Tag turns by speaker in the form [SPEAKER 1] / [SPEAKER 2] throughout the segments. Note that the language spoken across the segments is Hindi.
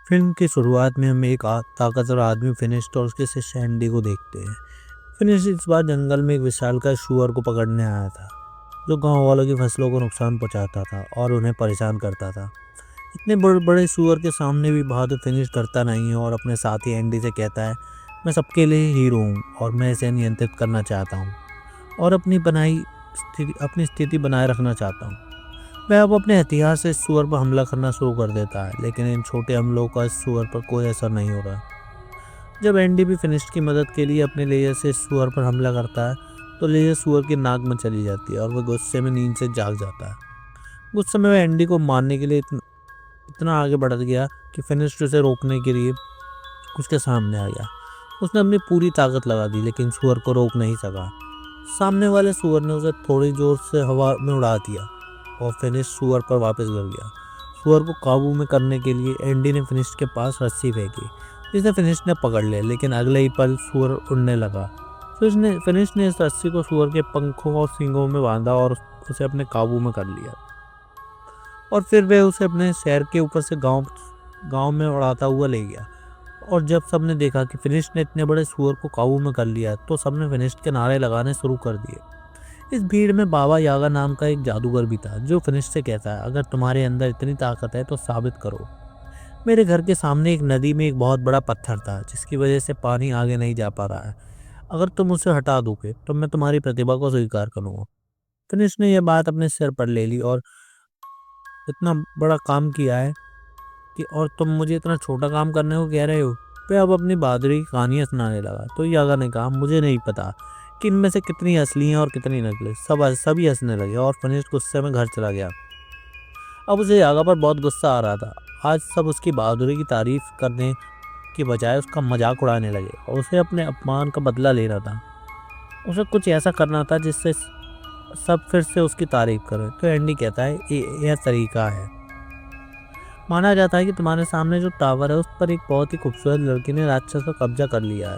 [SPEAKER 1] फिल्म की शुरुआत में हम एक ताकतवर आदमी फिनिश और उसके शिष्य एंडी को देखते हैं। फिनिश इस बार जंगल में एक विशालकाय शुअर को पकड़ने आया था, जो गांव वालों की फसलों को नुकसान पहुंचाता था और उन्हें परेशान करता था। इतने बड़े बड़े शुअर के सामने भी बहादुर फिनिश डरता नहीं है और अपने साथी एंडी से कहता है, मैं सबके लिए हीरो हूँ और मैं इसे नियंत्रित करना चाहता हूँ और अपनी स्थिति बनाए रखना चाहता हूँ। वह अब अपने हथियार से इस सुअर पर हमला करना शुरू कर देता है, लेकिन इन छोटे हमलों का इस सुअर पर कोई असर नहीं हो रहा। जब एंडी भी फिनिश की मदद के लिए अपने लेजर से इस सुअर पर हमला करता है, तो लेजर सुअर की नाक में चली जाती है और वह गुस्से में नींद से जाग जाता है। गुस्से में वह एंडी को मारने के लिए इतना आगे बढ़ गया कि फिनिश उसे रोकने के लिए उसके सामने आ गया। उसने अपनी पूरी ताकत लगा दी, लेकिन सुअर को रोक नहीं सका। सामने वाले सुअर ने उसे थोड़ी जोर से हवा में उड़ा दिया और फिनिश सुअर पर वापस गिर गया। सुअर को काबू में करने के लिए एंडी ने फिनिश के पास रस्सी फेंकी, जिसे फिनिश ने पकड़ लिया, लेकिन अगले ही पल सुअर उड़ने लगा। फिनिश ने इस रस्सी को सुअर के पंखों और सींगों में बांधा और उसे अपने काबू में कर लिया। और फिर वह उसे अपने शहर के ऊपर से गांव में उड़ाता हुआ ले गया। और जब सबने देखा कि फिनिश ने इतने बड़े सुअर को काबू में कर लिया, तो सबने फिनिश के नारे लगाने शुरू कर दिए। इस भीड़ में बाबा यागा नाम का एक जादूगर भी था, जो फिनिश से कहता है, अगर तुम्हारे अंदर इतनी ताकत है तो साबित करो। मेरे घर के सामने एक नदी में एक बहुत बड़ा पत्थर था, जिसकी वजह से पानी आगे नहीं जा पा रहा है। अगर तुम उसे हटा दोगे तो मैं तुम्हारी प्रतिभा को स्वीकार करूंगा। फिनिश ने यह बात अपने सिर पर ले ली और इतना बड़ा काम किया है कि और तुम मुझे इतना छोटा काम करने को कह रहे हो। वह अब अपनी बहादुरी की कहानियां सुनाने लगा। तो यागा ने कहा, मुझे नहीं पता कि इनमें से कितनी असली हैं और कितनी नकली। सभी हंसने लगे और फिनिश गुस्से में घर चला गया। अब उसे यागा पर बहुत गुस्सा आ रहा था। आज सब उसकी बहादुरी की तारीफ करने की बजाय उसका मजाक उड़ाने लगे और उसे अपने अपमान का बदला लेना था। उसे कुछ ऐसा करना था जिससे सब फिर से उसकी तारीफ करें। तो एंडी कहता है, यह तरीका है। माना जाता है कि तुम्हारे सामने जो टावर है, उस पर एक बहुत ही खूबसूरत लड़की ने राक्षस का कब्जा कर लिया है।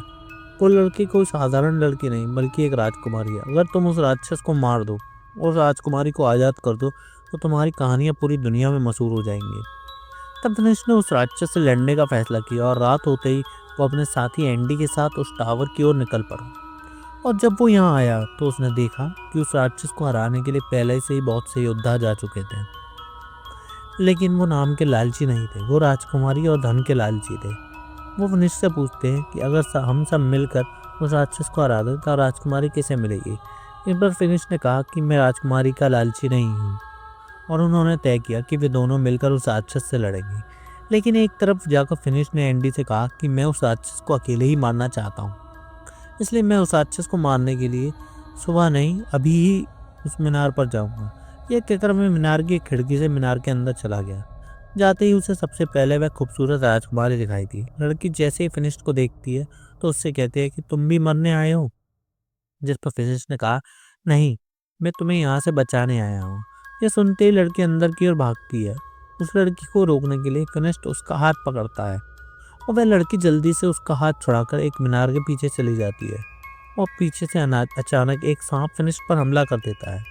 [SPEAKER 1] वो लड़की कोई साधारण लड़की नहीं, बल्कि एक राजकुमारी है। अगर तुम उस राक्षस को मार दो और राजकुमारी को आज़ाद कर दो, तो तुम्हारी कहानियाँ पूरी दुनिया में मशहूर हो जाएंगी। तब फिनिश ने उस राक्षस से लड़ने का फैसला किया और रात होते ही वो अपने साथी एंडी के साथ उस टावर की ओर निकल पड़ा। और जब वो यहाँ आया तो उसने देखा कि उस राक्षस को हराने के लिए पहले से ही बहुत से योद्धा जा चुके थे, लेकिन वो नाम के लालची नहीं थे, वो राजकुमारी और धन के लालची थे। वो फिनिश से पूछते हैं कि अगर हम सब मिलकर उस राक्षस को हरा दें तो राजकुमारी कैसे मिलेगी। इन पर फिनिश ने कहा कि मैं राजकुमारी का लालची नहीं हूँ, और उन्होंने तय किया कि वे दोनों मिलकर उस राक्षस से लड़ेंगे। लेकिन एक तरफ जाकर फिनिश ने एंडी से कहा कि मैं उस राक्षस को अकेले ही मारना चाहता हूँ, इसलिए मैं उस राक्षस को मारने के लिए सुबह नहीं, अभी ही उस मीनार पर जाऊँगा। यह कहकर मैं मीनार की खिड़की से मीनार के अंदर चला गया। जाते ही उसे सबसे पहले वह खूबसूरत राजकुमारी दिखाई दी। लड़की जैसे ही फिनिश को देखती है तो उससे कहती है कि तुम भी मरने आए हो। जिस पर फिनिश ने कहा, नहीं, मैं तुम्हें यहाँ से बचाने आया हूँ। यह सुनते ही लड़की अंदर की ओर भागती है। उस लड़की को रोकने के लिए फिनिश उसका हाथ पकड़ता है और वह लड़की जल्दी से उसका हाथ छुड़ाकर एक मीनार के पीछे चली जाती है। और पीछे से अचानक एक सांप फिनिश पर हमला कर देता है।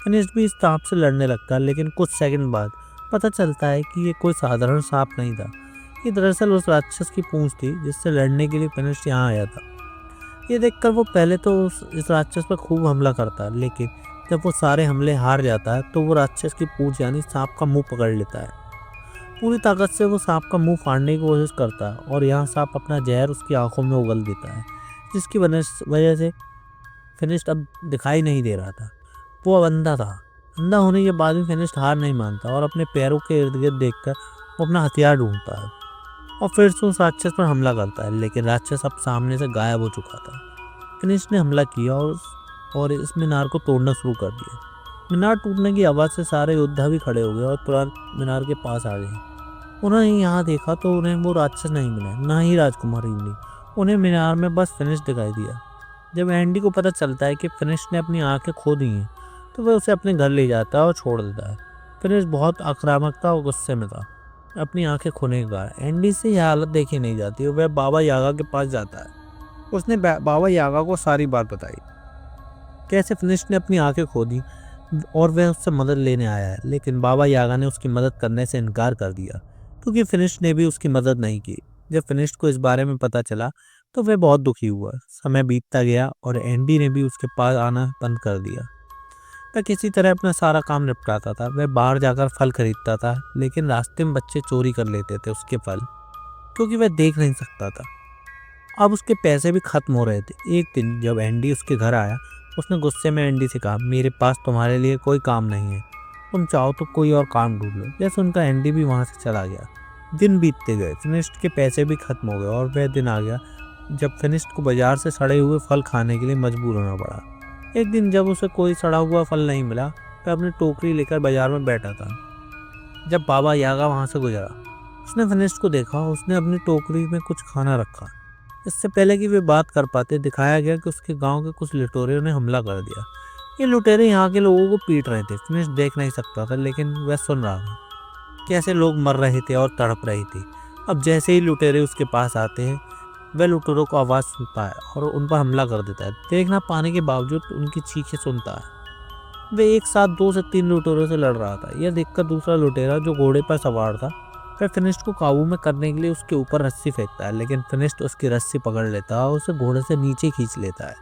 [SPEAKER 1] फिनिश भी इस सांप से लड़ने लगता है, लेकिन कुछ सेकंड बाद पता चलता है कि ये कोई साधारण सांप नहीं था। ये दरअसल उस राक्षस की पूंछ थी जिससे लड़ने के लिए फिनिश यहाँ आया था। ये देखकर वो पहले तो इस राक्षस पर खूब हमला करता है, लेकिन जब वो सारे हमले हार जाता है तो वो राक्षस की पूंछ यानी सांप का मुंह पकड़ लेता है। पूरी ताकत से वो सांप का मुंह फाड़ने की कोशिश करता है और यहाँ सांप अपना जहर उसकी आंखों में उगल देता है, जिसकी वजह से फिनिश अब दिखाई नहीं दे रहा था। वो अब अंधा था। अंधा होने के बाद भी फिनिश हार नहीं मानता और अपने पैरों के इर्द गिर्द देखकर वो अपना हथियार ढूंढता है और फिर से उस राक्षस पर हमला करता है, लेकिन राक्षस अब सामने से गायब हो चुका था। फिनिश ने हमला किया और इस मीनार को तोड़ना शुरू कर दिया। मीनार टूटने की आवाज़ से सारे योद्धा भी खड़े हो गए और तुरंत मीनार के पास आ गए। उन्होंने यहाँ देखा तो उन्हें वो राक्षस नहीं मिला, ना ही राजकुमारी मिली। उन्हें मीनार में बस फिनिश दिखाई दिया। जब एंडी को पता चलता है कि फिनिश ने अपनी आंखें खो दी हैं, तो वह उसे अपने घर ले जाता है और छोड़ देता है। फिनिश बहुत आक्रामक था और गुस्से में था। अपनी आंखें खोने का एंडी से यह हालत देखी नहीं जाती और वह बाबा यागा के पास जाता है। उसने बाबा यागा को सारी बात बताई, कैसे फिनिश ने अपनी आंखें खो दी और वह उससे मदद लेने आया है, लेकिन बाबा यागा ने उसकी मदद करने से इनकार कर दिया। क्योंकि फिनिश ने भी उसकी मदद नहीं की। जब फिनिश को इस बारे में पता चला तो वह बहुत दुखी हुआ। समय बीतता गया और एंडी ने भी उसके पास आना बंद कर दिया। वह किसी तरह अपना सारा काम निपटाता था। वह बाहर जाकर फल खरीदता था, लेकिन रास्ते में बच्चे चोरी कर लेते थे उसके फल, क्योंकि वह देख नहीं सकता था। अब उसके पैसे भी खत्म हो रहे थे। एक दिन जब एंडी उसके घर आया, उसने गुस्से में एंडी से कहा, मेरे पास तुम्हारे लिए कोई काम नहीं है, तुम चाहो तो कोई और काम ढूंढ लो। जैसे उनका एंडी भी वहां से चला गया। दिन बीतते गए, फिनिश्ड के पैसे भी खत्म हो गए और वह दिन आ गया जब फिनिश्ड को बाजार से सड़े हुए फल खाने के लिए मजबूर होना पड़ा। एक दिन जब उसे कोई सड़ा हुआ फल नहीं मिला, वह अपनी टोकरी लेकर बाजार में बैठा था। जब बाबा यागा वहां से गुजरा, उसने फिनिश्ड को देखा। उसने अपनी टोकरी में कुछ खाना रखा। इससे पहले कि वे बात कर पाते, दिखाया गया कि उसके गांव के कुछ लुटेरों ने हमला कर दिया। ये लुटेरे यहाँ के लोगों को पीट रहे थे। फिनिश देख नहीं सकता था, लेकिन वह सुन रहा था कैसे लोग मर रहे थे और तड़प रही थी। अब जैसे ही लुटेरे उसके पास आते हैं, वह लुटेरों को आवाज़ सुनता है और उन पर हमला कर देता है। देखना पाने के बावजूद उनकी चीखें सुनता है। वे एक साथ 2 से 3 लुटेरों से लड़ रहा था। यह देखकर दूसरा लुटेरा जो घोड़े पर सवार था, वह फिनिश्ड को काबू में करने के लिए उसके ऊपर रस्सी फेंकता है, लेकिन फिनिश्ड उसकी रस्सी पकड़ लेता है और उसे घोड़े से नीचे खींच लेता है।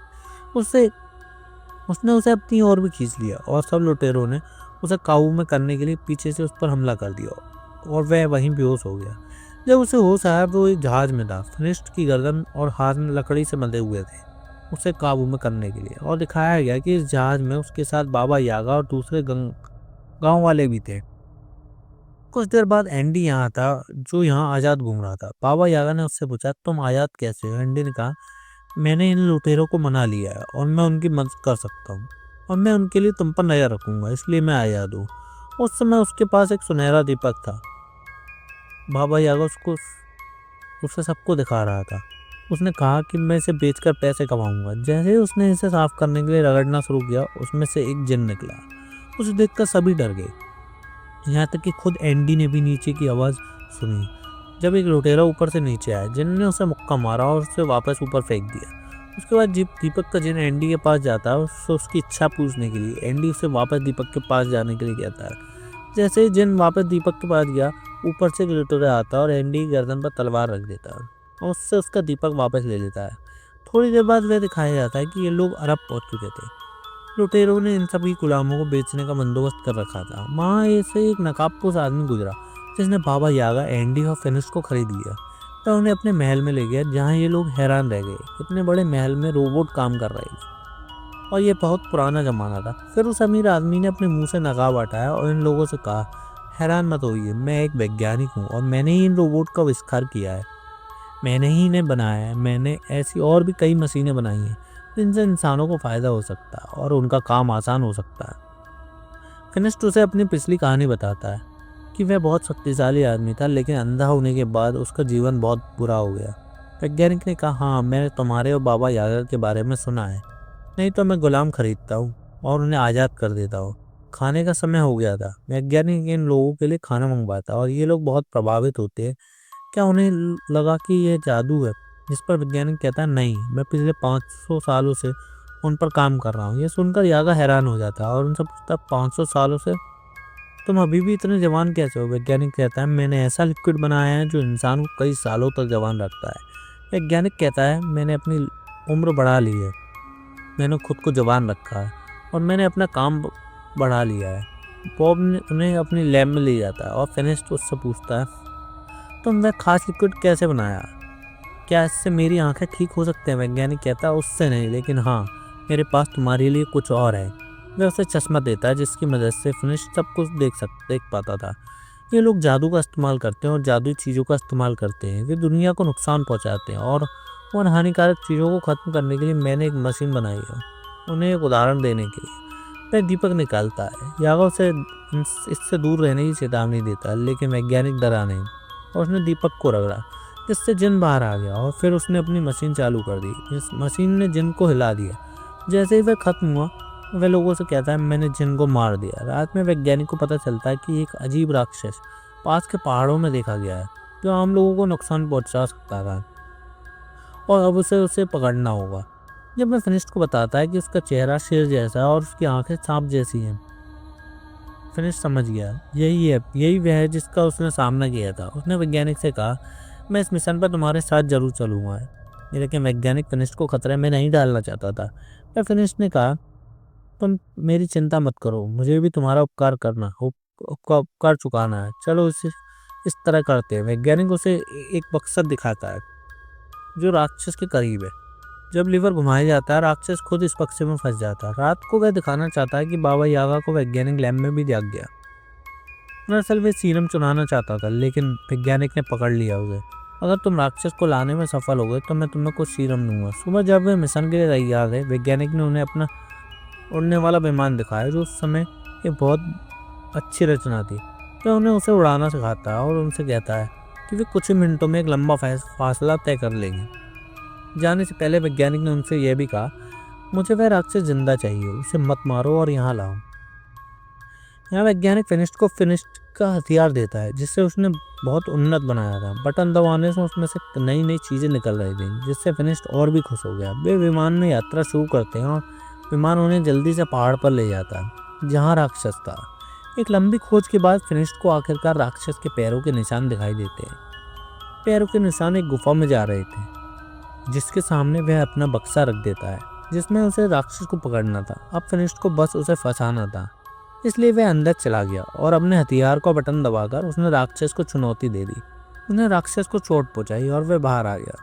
[SPEAKER 1] उसने उसे अपनी ओर भी खींच लिया और सब लुटेरों ने उसे काबू में करने के लिए पीछे से उस पर हमला कर दिया और वह वहीं बेहोश हो गया। जब उसे होश आया वो एक जहाज में था। फिनिश्ड की गर्दन और हाथ में लकड़ी से बंधे हुए थे उसे काबू में करने के लिए, और दिखाया गया कि इस जहाज में उसके साथ बाबा यागा और दूसरे गांव वाले भी थे। कुछ देर बाद एंडी यहाँ था, जो यहाँ आज़ाद घूम रहा था। बाबा यागा ने उससे पूछा, तुम आज़ाद कैसे हो? एंडी ने कहा, मैंने इन लुटेरों को मना लिया है और मैं उनकी मदद कर सकता हूँ और मैं उनके लिए तुम पर नजर रखूंगा, इसलिए मैं आज़ाद हूँ। उस समय उसके पास एक सुनहरा दीपक था। बाबा यागा उसे सबको दिखा रहा था। उसने कहा कि मैं इसे बेचकर पैसे कमाऊंगा। जैसे ही उसने इसे साफ करने के लिए रगड़ना शुरू किया, उसमें से एक जिन निकला। उसे देखकर सभी डर गए, यहाँ तक कि खुद एंडी ने भी नीचे की आवाज़ सुनी। जब एक लुटेरा ऊपर से नीचे आया, जिन ने उसे मुक्का मारा और उसे वापस ऊपर फेंक दिया। उसके बाद दीपक का जिन एंडी के पास जाता है उससे उसकी इच्छा पूछने के लिए। एंडी उसे वापस दीपक के पास जाने के लिए कहता है। जैसे ही जिन वापस दीपक के पास गया, ऊपर से एक लुटेरा आता है और एंडी की गर्दन पर तलवार रख देता है और उससे उसका दीपक वापस ले लेता है। थोड़ी देर बाद वह दिखाया जाता है कि ये लोग अरब पहुंच चुके थे। लुटेरों ने इन सभी गुलामों को बेचने का बंदोबस्त कर रखा था। वहाँ ऐसे एक नकाबपोश आदमी गुजरा जिसने बाबा यागा, एंडी और फिनिश को खरीद लिया। वह उन्हें अपने महल में ले गया, जहाँ ये लोग हैरान रह गए। इतने बड़े महल में रोबोट काम कर रहे थे और ये बहुत पुराना ज़माना था। फिर उस अमीर आदमी ने अपने मुंह से नकाब हटाया और इन लोगों से कहा, हैरान मत होइए, मैं एक वैज्ञानिक हूँ और मैंने ही इन रोबोट का आविष्कार किया है। मैंने ही इन्हें बनाया है। मैंने ऐसी और भी कई मशीनें बनाई हैं जिनसे इंसानों को फ़ायदा हो सकता है और उनका काम आसान हो सकता है। फिनिश्ड उसे अपनी पिछली कहानी बताता है कि वह बहुत शक्तिशाली आदमी था, लेकिन अंधा होने के बाद उसका जीवन बहुत बुरा हो गया। वैज्ञानिक ने कहा, हाँ, मैंने तुम्हारे और बाबा यागा के बारे में सुना है। नहीं तो मैं गुलाम खरीदता हूँ और उन्हें आज़ाद कर देता हूँ। खाने का समय हो गया था। वैज्ञानिक इन लोगों के लिए खाना मंगवाता और ये लोग बहुत प्रभावित होते हैं। क्या उन्हें लगा कि यह जादू है? जिस पर वैज्ञानिक कहता है, नहीं, मैं पिछले 500 सालों से उन पर काम कर रहा हूँ। ये सुनकर यागा हैरान हो जाता है और उनसे पूछता, 500 सालों से? तुम अभी भी इतने जवान कैसे हो? वैज्ञानिक कहता है, मैंने ऐसा लिक्विड बनाया है जो इंसान को कई सालों तक जवान रखता है। वैज्ञानिक कहता है, मैंने अपनी उम्र बढ़ा ली है, मैंने खुद को जवान रखा है और मैंने अपना काम बढ़ा लिया है। बॉब ने उन्हें अपनी लैब में ले जाता है और फिनिश्ड उससे पूछता है, तुम वह खास लिक्विड कैसे बनाया? क्या इससे मेरी आंखें ठीक हो सकते हैं? वैज्ञानिक कहता है, उससे नहीं, लेकिन हाँ, मेरे पास तुम्हारे लिए कुछ और है। वह उसे चश्मा देता है जिसकी मदद से फिनिश सब कुछ देख पाता था। ये लोग जादू का इस्तेमाल करते हैं और जादुई चीज़ों का इस्तेमाल करते हैं। वे दुनिया को नुकसान पहुंचाते हैं और उन हानिकारक चीज़ों को ख़त्म करने के लिए मैंने एक मशीन बनाई है। उन्हें एक उदाहरण देने के लिए वह दीपक निकालता है। यागा उसे इससे दूर रहने की चेतावनी देता है, लेकिन वैज्ञानिक डरा नहीं और उसने दीपक को रगड़ा, जिससे जिन बाहर आ गया और फिर उसने अपनी मशीन चालू कर दी। इस मशीन ने जिन को हिला दिया। जैसे ही वह खत्म हुआ, वह लोगों से कहता है, मैंने जिन को मार दिया। रात में वैज्ञानिक को पता चलता है कि एक अजीब राक्षस पास के पहाड़ों में देखा गया है जो आम लोगों को नुकसान पहुंचा सकता था और अब उसे पकड़ना होगा। जब मैं फिनिश्ड को बताता है कि उसका चेहरा शेर जैसा है और उसकी आंखें सांप जैसी हैं, फिनिश समझ गया यही वह है जिसका उसने सामना किया था। उसने वैज्ञानिक से कहा, मैं इस मिशन पर तुम्हारे साथ जरूर चलूंगा। लेकिन वैज्ञानिक फिनिश को खतरे में नहीं डालना चाहता था। फिर फिनिश ने कहा, तुम मेरी चिंता मत करो, मुझे भी तुम्हारा उपकार चुकाना है। चलो इस तरह करते हैं। वैज्ञानिक उसे एक मकसद दिखाता है जो राक्षस के करीब है। जब लीवर घुमाया जाता है, राक्षस खुद इस बक्से में फंस जाता है। रात को वह दिखाना चाहता है कि बाबा यागा को वैज्ञानिक लैब में भी देख गया। दरअसल वह सीरम चुराना चाहता था, लेकिन वैज्ञानिक ने पकड़ लिया उसे। अगर तुम राक्षस को लाने में सफल हो गए तो मैं तुम्हें कुछ सीरम दूंगा। सुबह जब वे मिशन के लिए तैयार थे, वैज्ञानिक ने उन्हें अपना उड़ने वाला विमान दिखाया, जो उस समय एक बहुत अच्छी रचना थी। वह उन्हें उसे उड़ाना सिखाता है और उनसे कहता है कि वे कुछ ही मिनटों में एक लंबा फासला तय कर लेंगे। जाने से पहले वैज्ञानिक ने उनसे यह भी कहा, मुझे वह राक्षस जिंदा चाहिए, उसे मत मारो और यहाँ लाओ। यहाँ वैज्ञानिक फिनिश का हथियार देता है, जिससे उसने बहुत उन्नत बनाया था। बटन दबाने से उसमें से नई नई चीज़ें निकल रही थी, जिससे फिनिश और भी खुश हो गया। वे विमान में यात्रा शुरू करते हैं और विमान उन्हें जल्दी से पहाड़ पर ले जाता है जहाँ राक्षस था। एक लंबी खोज के बाद फिनिश को आखिरकार राक्षस के पैरों के निशान दिखाई देते हैं। पैरों के निशान एक गुफा में जा रहे थे, जिसके सामने वह अपना बक्सा रख देता है, जिसमें उसे राक्षस को पकड़ना था। अब फिनिश को बस उसे फंसाना था, इसलिए वह अंदर चला गया और अपने हथियार का बटन दबाकर उसने राक्षस को चुनौती दे दी। उसने राक्षस को चोट पहुंचाई और वह बाहर आ गया।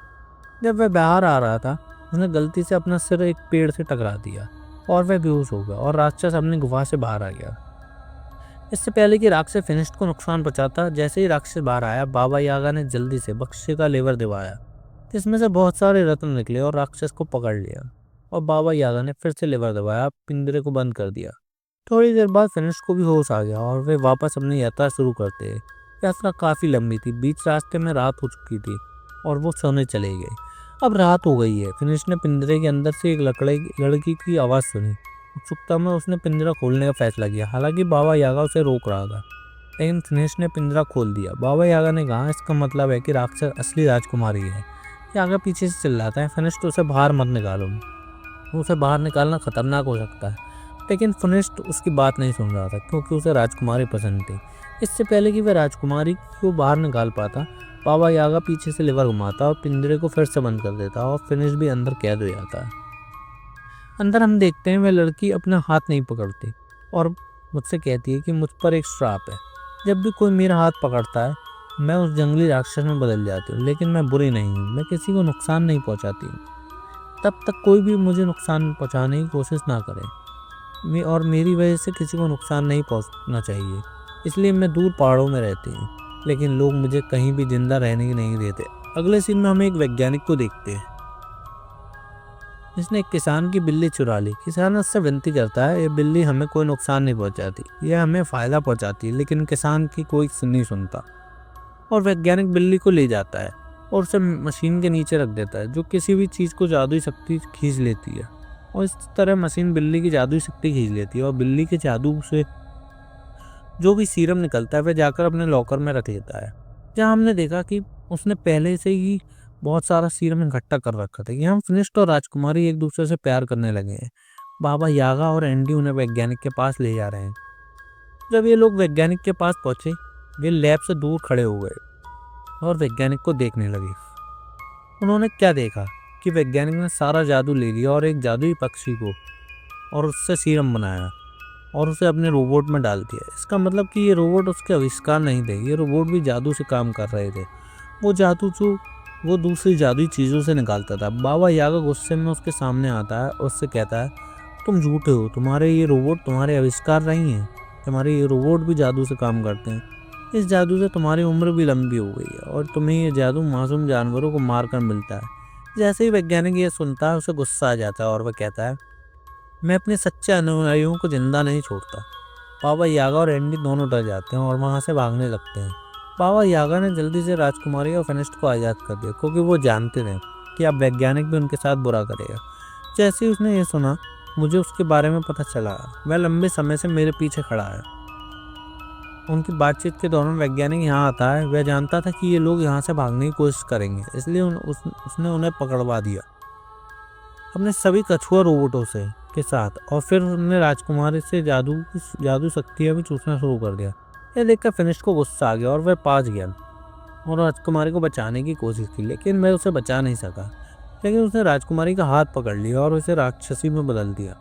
[SPEAKER 1] जब वह बाहर आ रहा था, उसने गलती से अपना सिर एक पेड़ से टकरा दिया और वह बेहोश हो गया और राक्षस अपनी गुफा से बाहर आ गया। इससे पहले कि राक्षस फिनिश को नुकसान पहुंचाता, जैसे ही राक्षस बाहर आया, बाबा यागा ने जल्दी से बक्से का लेवर दबाया, जिसमें से बहुत सारे रत्न निकले और राक्षस को पकड़ लिया। और बाबा यागा ने फिर से लेवर दबाया, पिंजरे को बंद कर दिया। थोड़ी देर बाद फिनिश को भी होश आ गया और वे वापस अपनी यात्रा शुरू करते। यात्रा काफ़ी लंबी थी, बीच रास्ते में रात हो चुकी थी और वो सोने चले गए। अब रात हो गई है। फिनिश ने पिंजरे के अंदर से एक लड़की की आवाज़ सुनी। उत्सुकता में उसने पिंजरा खोलने का फैसला किया, हालांकि बाबा यागा उसे रोक रहा था। लेकिन फिनिश ने पिंजरा खोल दिया। बाबा यागा ने कहा, इसका मतलब है कि राक्षस असली राजकुमारी है। यागा पीछे से चिल्लाता है, फिनिश तो उसे बाहर मत निकालो, उसे बाहर निकालना खतरनाक हो सकता है। लेकिन फिनिश उसकी बात नहीं सुन रहा था, क्योंकि उसे राजकुमारी पसंद थी। इससे पहले कि वह राजकुमारी को बाहर निकाल पाता, बाबा यागा पीछे से लेवर घुमाता और पिंजरे को फिर से बंद कर देता और फिनिश भी अंदर कैद हो जाता है। अंदर हम देखते हैं वह लड़की अपना हाथ नहीं पकड़ती और मुझसे कहती है कि मुझ पर एक श्राप है। जब भी कोई मेरा हाथ पकड़ता है, मैं उस जंगली राक्षस में बदल जाती हूँ। लेकिन मैं बुरी नहीं हूँ, मैं किसी को नुकसान नहीं पहुँचाती हूँ। तब तक कोई भी मुझे नुकसान पहुँचाने की कोशिश ना करे, और मेरी वजह से किसी को नुकसान नहीं पहुँचना चाहिए। इसलिए मैं दूर पहाड़ों में रहती हूँ, लेकिन लोग मुझे कहीं भी जिंदा रहने की नहीं देते। अगले सीन में हम एक वैज्ञानिक को देखते हैं, जिसने एक किसान की बिल्ली चुरा ली। किसान उससे विनती करता है, ये बिल्ली हमें कोई नुकसान नहीं पहुंचाती, यह हमें फ़ायदा पहुंचाती है। लेकिन किसान की कोई नहीं सुनता और वैज्ञानिक बिल्ली को ले जाता है और उसे मशीन के नीचे रख देता है, जो किसी भी चीज़ को जादुई शक्ति खींच लेती है। और इस तरह मशीन बिल्ली की जादुई शक्ति खींच लेती है और बिल्ली के जादू से जो भी सीरम निकलता है वह जाकर अपने लॉकर में रख लेता है। जहाँ हमने देखा कि उसने पहले से ही बहुत सारा सीरम इकट्ठा कर रखा था। यहाँ फिनिश और राजकुमारी एक दूसरे से प्यार करने लगे हैं। बाबा यागा और एंडी उन्हें वैज्ञानिक के पास ले जा रहे हैं। जब ये लोग वैज्ञानिक के पास पहुंचे, वे लैब से दूर खड़े हो गए और वैज्ञानिक को देखने लगे। उन्होंने क्या देखा कि वैज्ञानिक ने सारा जादू ले लिया और एक जादुई पक्षी को और उससे सीरम बनाया और उसे अपने रोबोट में डाल दिया। इसका मतलब कि ये रोबोट उसके आविष्कार नहीं थे, ये रोबोट भी जादू से काम कर रहे थे। वो जादू जो वो दूसरी जादुई चीज़ों से निकालता था। बाबा यागा गुस्से में उसके सामने आता है और उससे कहता है, तुम झूठे हो, तुम्हारे ये रोबोट तुम्हारे आविष्कार नहीं हैं, तुम्हारे ये रोबोट भी जादू से काम करते हैं। इस जादू से तुम्हारी उम्र भी लंबी हो गई है और तुम्हें ये जादू मासूम जानवरों को मार कर मिलता है। जैसे ही वैज्ञानिक ये सुनता है, उसे गुस्सा आ जाता है और वह कहता है, मैं अपने सच्चे अनुयायियों को जिंदा नहीं छोड़ता। बाबा यागा और एंडी दोनों डर जाते हैं और वहाँ से भागने लगते हैं। बाबा यागा ने जल्दी से राजकुमारी और फिनिश को आज़ाद कर दिया, क्योंकि वो जानते थे कि अब वैज्ञानिक भी उनके साथ बुरा करेगा। जैसे ही उसने ये सुना, मुझे उसके बारे में पता चला। वह लंबे समय से मेरे पीछे खड़ा है। उनकी बातचीत के दौरान वैज्ञानिक यहाँ आता है। वह जानता था कि ये लोग यहाँ से भागने की कोशिश करेंगे, इसलिए उसने उन्हें पकड़वा दिया अपने सभी कछुआ रोबोटों से, के साथ और फिर उसने राजकुमारी से जादू शक्तियाँ भी चूसना शुरू कर दिया। यह देखकर फिनिश को गुस्सा आ गया और वह पास गया और राजकुमारी को बचाने की कोशिश की, लेकिन वह उसे बचा नहीं सका। लेकिन उसने राजकुमारी का हाथ पकड़ लिया और उसे राक्षसी में बदल दिया।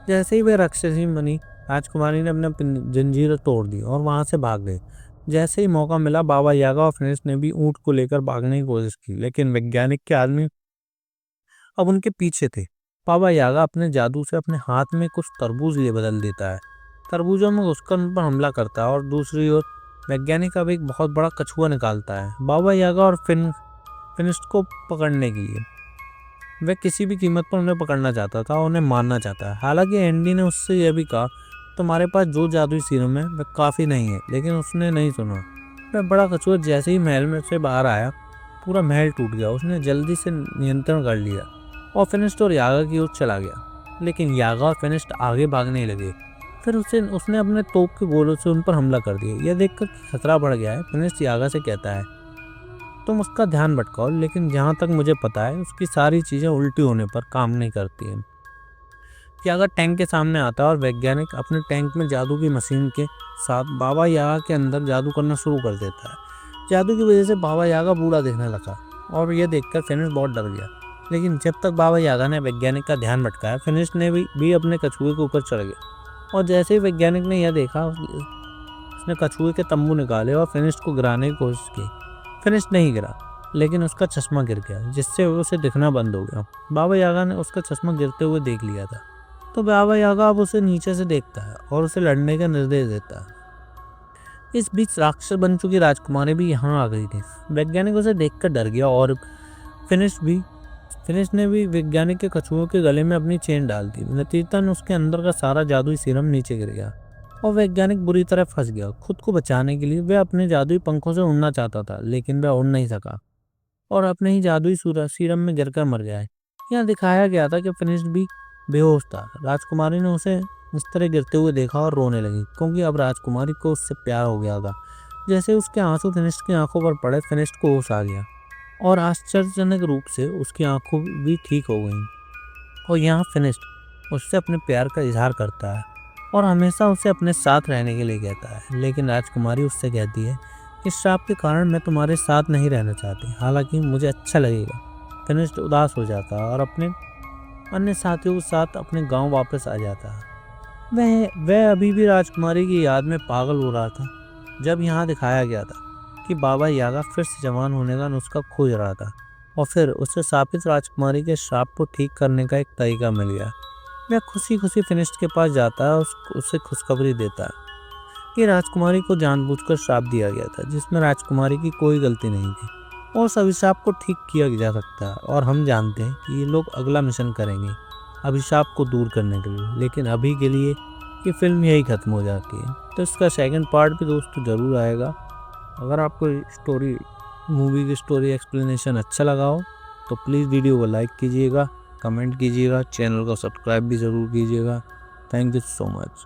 [SPEAKER 1] जैसे ही वह राक्षसी बनी, राजकुमारी ने अपने जंजीर तोड़ दी और वहां से भाग गई। जैसे ही मौका मिला, बाबा यागा और फिनिश ने भी ऊँट को लेकर भागने की कोशिश की, लेकिन वैज्ञानिक के आदमी अब उनके पीछे थे। बाबा यागा अपने जादू से अपने हाथ में कुछ तरबूज ले बदल देता है। तरबूजों में घुसकर उन पर हमला करता है और दूसरी ओर वैज्ञानिक अब एक बहुत बड़ा कछुआ निकालता है बाबा यागा और फिनिश को पकड़ने के लिए। वह किसी भी कीमत पर उन्हें पकड़ना चाहता था और उन्हें मारना चाहता है। हालांकि एंडी ने उससे यह भी कहा, तुम्हारे पास जो जादुई सीरम है वह काफ़ी नहीं है, लेकिन उसने नहीं सुना। वह बड़ा कछुआ जैसे ही महल में से बाहर आया, पूरा महल टूट गया। उसने जल्दी से नियंत्रण कर लिया और फिनिस्ट और यागा की ओर चला गया, लेकिन यागा और फिनिस्ट आगे भागने लगे। फिर उसने अपने तोप के गोलों से उन पर हमला कर दिया। यह देखकर खतरा बढ़ गया है, फिनिस्ट यागा से कहता है, तुम उसका ध्यान भटकाओ, लेकिन जहाँ तक मुझे पता है उसकी सारी चीज़ें उल्टी होने पर काम नहीं करती हैं। यागा टैंक के सामने आता है और वैज्ञानिक अपने टैंक में जादू की मशीन के साथ बाबा यागा के अंदर जादू करना शुरू कर देता है। जादू की वजह से बाबा यागा बूढ़ा दिखने लगा और यह देखकर फिनिश बहुत डर गया। लेकिन जब तक बाबा यागा ने वैज्ञानिक का ध्यान भटकाया, फिनिश ने भी अपने कछुए के ऊपर चढ़ गया। और जैसे ही वैज्ञानिक ने यह देखा, उसने कछुए के तंबू निकाले और फिनिश को गिराने की कोशिश की। फिनिश नहीं गिरा, लेकिन उसका चश्मा गिर गया, जिससे उसे दिखना बंद हो गया। बाबा यागा ने उसका चश्मा गिरते हुए देख लिया था, तो बाबा यागा अब उसे नीचे से देखता है और उसे लड़ने का निर्देश देता है। इस बीच राक्षस बन चुकी राजकुमारी भी यहाँ आ गई थी। वैज्ञानिक उसे देखकर डर गया और फिनिश ने भी वैज्ञानिक के कछुओं के गले में अपनी चेन डाल दी। नतीजतन उसके अंदर का सारा जादुई सीरम नीचे गिर गया और वैज्ञानिक बुरी तरह फंस गया। खुद को बचाने के लिए वह अपने जादुई पंखों से उड़ना चाहता था, लेकिन वह उड़ नहीं सका और अपने ही जादुई सीरम में गिरकर मर गया। यहाँ दिखाया गया था कि फिनिश भी बेहोश था। राजकुमारी ने उसे इस तरह गिरते हुए देखा और रोने लगी, क्योंकि अब राजकुमारी को उससे प्यार हो गया था। जैसे उसके आंसू फिनिश की आंखों पर पड़े, फिनिश को होश आ गया और आश्चर्यजनक रूप से उसकी आंखों भी ठीक हो गईं। और यहाँ फिनिश उससे अपने प्यार का इजहार करता है और हमेशा उसे अपने साथ रहने के लिए कहता है। लेकिन राजकुमारी उससे कहती है, इस श्राप के कारण मैं तुम्हारे साथ नहीं रहना चाहती, हालांकि मुझे अच्छा लगेगा। फिनिश उदास हो जाता है और अपने अन्य साथियों के साथ अपने गांव वापस आ जाता है। वह अभी भी राजकुमारी की याद में पागल हो रहा था, जब यहाँ दिखाया गया था कि बाबा यागा फिर से जवान होने का नुस्खा खोज रहा था और फिर उसे शापित राजकुमारी के श्राप को ठीक करने का एक तरीका मिल गया। वह खुशी खुशी फिनिश के पास जाता है और उसे खुशखबरी देता है कि राजकुमारी को जानबूझकर श्राप दिया गया था, जिसमें राजकुमारी की कोई गलती नहीं थी और उस अभिशाप को ठीक किया जा सकता है। और हम जानते हैं कि ये लोग अगला मिशन करेंगे अभिशाप को दूर करने के लिए, लेकिन अभी के लिए ये फिल्म यही ख़त्म हो जाती है। तो इसका सेकंड पार्ट भी दोस्तों ज़रूर आएगा। अगर आपको मूवी की स्टोरी एक्सप्लेनेशन अच्छा लगा हो तो प्लीज़ वीडियो को लाइक कीजिएगा, कमेंट कीजिएगा, चैनल को सब्सक्राइब भी ज़रूर कीजिएगा। Thank you so much.